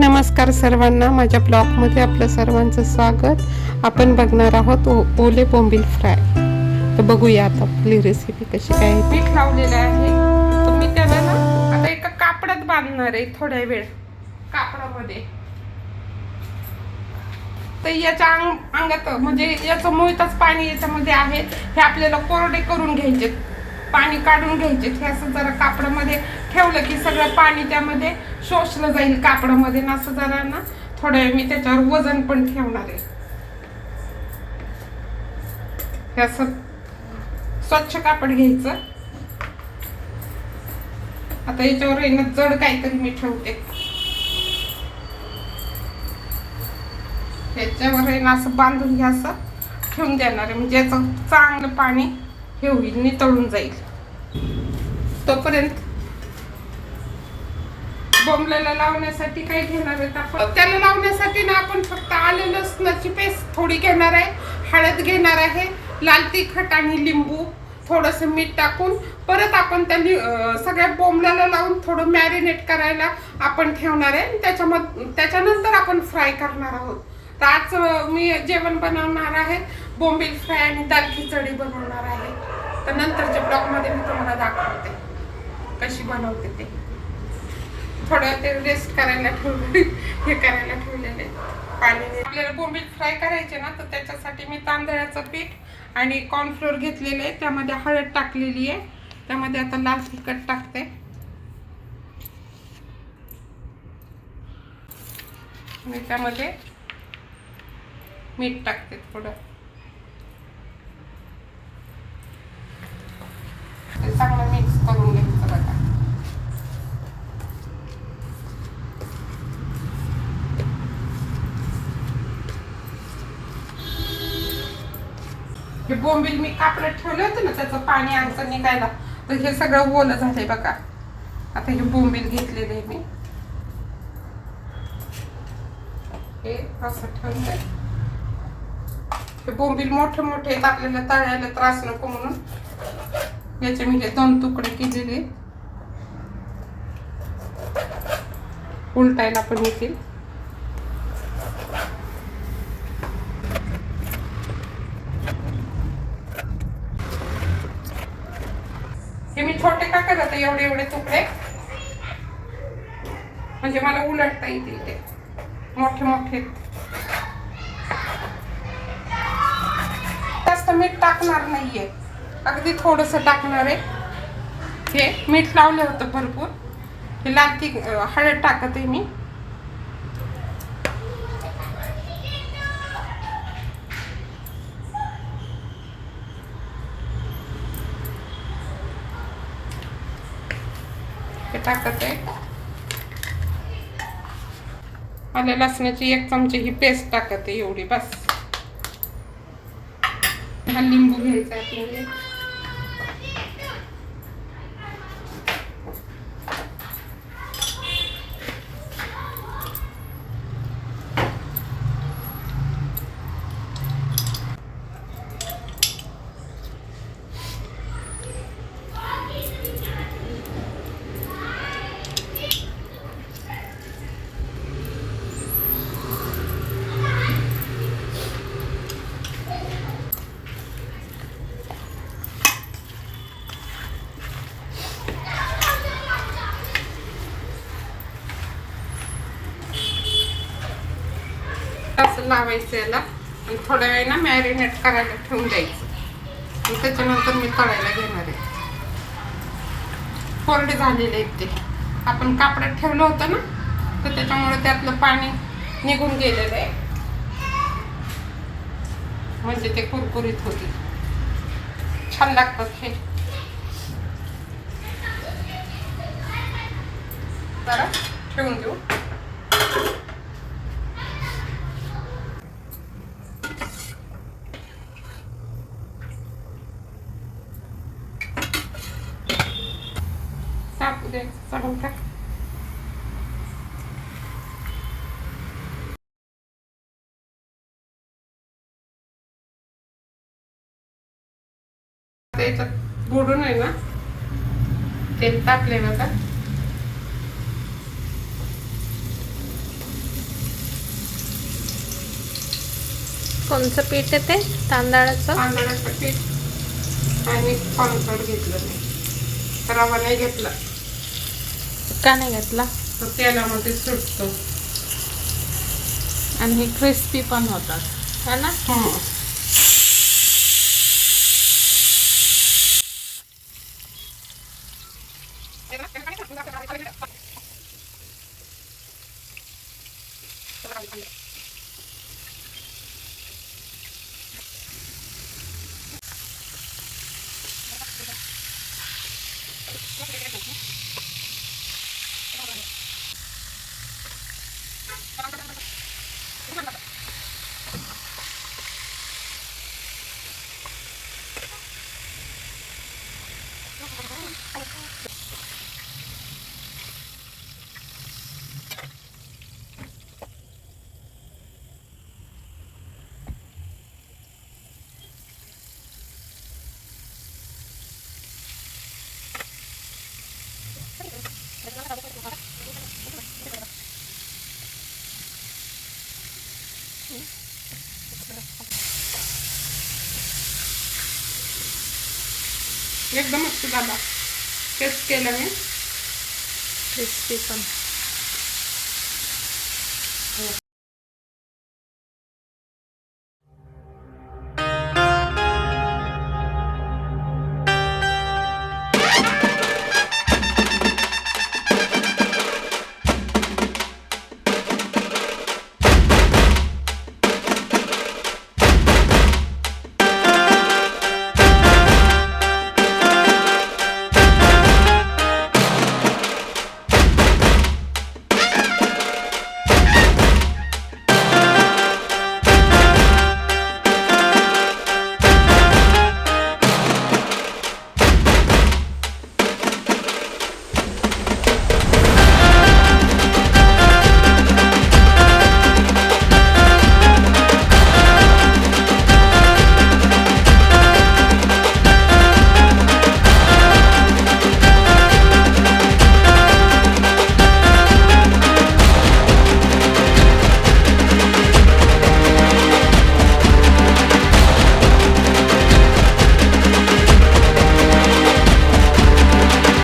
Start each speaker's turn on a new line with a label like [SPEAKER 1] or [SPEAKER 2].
[SPEAKER 1] नमस्कार सर्वांना, माझ्या ब्लॉगमध्ये आपलं सर्वांचं स्वागत. आपण बघणार आहोत ओले बोंबील फ्राय. तर बघूया आता आपली रेसिपी कशी काय आहे. पीठ लावलेलं आहे, तर मी त्याला ना आता एका कापडात बांधणार आहे थोड्या वेळ कापडामध्ये. तर याच्या अंगात म्हणजे याचं मुळीतच पाणी याच्यामध्ये आहे, हे आपल्याला कोरडे करून घ्यायचे, पाणी काढून घ्यायचे. हे असं जरा कापडामध्ये ठेवलं की सगळं पाणी त्यामध्ये शोषलं जाईल कापडामध्ये. ना असं जरा ना थोड्या वेळ मी त्याच्यावर वजन पण ठेवणार आहे. हे असं स्वच्छ कापड घ्यायचं. आता याच्यावर आहे ना जड काहीतरी मी ठेवते. याच्यावर आहे ना असं बांधून घ्या, असं ठेवून देणार आहे, म्हणजे याचं चांगलं पाणी हे होईल, नितळून जाईल. तोपर्यंत बोंबल्याला लावण्यासाठी काय घेणार आहेत आपण? त्याला लावण्यासाठी ना आपण फक्त आलं लसणाची पेस्ट थोडी घेणार आहे, हळद घेणार आहे, लाल तिखट आणि लिंबू, थोडंसं मीठ टाकून परत आपण त्यांनी सगळ्या बोंबल्याला लावून थोडं मॅरिनेट करायला आपण ठेवणार आहे. त्याच्यानंतर आपण फ्राय करणार आहोत. तर आज मी जेवण बनवणार आहे, बोंबील फ्राय आणि दाल खिचडी बनवणार आहे. तर नंतरच्या ब्लॉगमध्ये मी तुम्हाला दाखवते कशी बनवते ते. थोडं ते रेस्ट करायला ठेवले, हे करायला ठेवलेले पाणी. आपल्याला बोंबील फ्राय करायचे ना, तर त्याच्यासाठी मी तांदळाचं पीठ आणि कॉर्नफ्लोअर घेतलेले आहे, त्यामध्ये हळद टाकलेली आहे, त्यामध्ये आता लाल तिखट टाकते आणि त्यामध्ये मीठ टाकते थोडं. ते चांगलं मिक्स करून घ्यायचं बघा. हे बोंबील मी कापडात ठेवले होते ना, त्याचं पाणी आमचं निघायला, तर हे सगळं ओलं झालंय बघा. आता हे बोंबील घेतलेले मी हे असं ठेवलंय. हे बोंबील मोठे मोठे आहेत, आपल्याला तळायला त्रास नको म्हणून याचे मी हे 2 तुकडे केलेले, उलटायला पण येतील. हे मी छोटे का करत एवढे एवढे तुकडे, म्हणजे मला उलटता येतील. ते मोठे मोठे. जास्त मीठ टाकणार नाहीये, अगदी थोडस टाकणार आहे. हे मीठ लावलं होतं भरपूर. हे लाल हळद टाकत आहे मी. हे टाकत आहे. आल्या लसणाची 1 चमचे ही पेस्ट टाकत आहे, एवढी बस. हा लिंबू घ्यायचा आपल्याला. असं लावायचं याला आणि थोड्या वेळ ना मॅरिनेट करायला ठेवून द्यायचं. आणि त्याच्यानंतर मी तळायला घेणार आहे. कोरडे झालेले आहेत ते, आपण कापडात ठेवलं होतं ना, तर त्याच्यामुळे त्यातलं पाणी निघून गेलेलं आहे, म्हणजे ते कुरकुरीत होतील, छान लागतात हे. जरा ठेवून देऊ. टाकू द्यायचं चढून टाक. त्याच्यात बुडून आहे ना तेल टाकले बघा.
[SPEAKER 2] कोणचं पीठ आहे ते? तांदळाचं.
[SPEAKER 1] तांदळाचं पीठ आणि कॉर्नफ्लोअर घेतलं मी, रवा नाही घेतला.
[SPEAKER 2] का नाही घेतला?
[SPEAKER 1] तर तेलामध्ये सुटतो.
[SPEAKER 2] आणि हे क्रिस्पी पण होतात है ना.
[SPEAKER 1] एकदम मस्त झाला. टेस्ट केलं मी.
[SPEAKER 2] क्रिस्पी पण.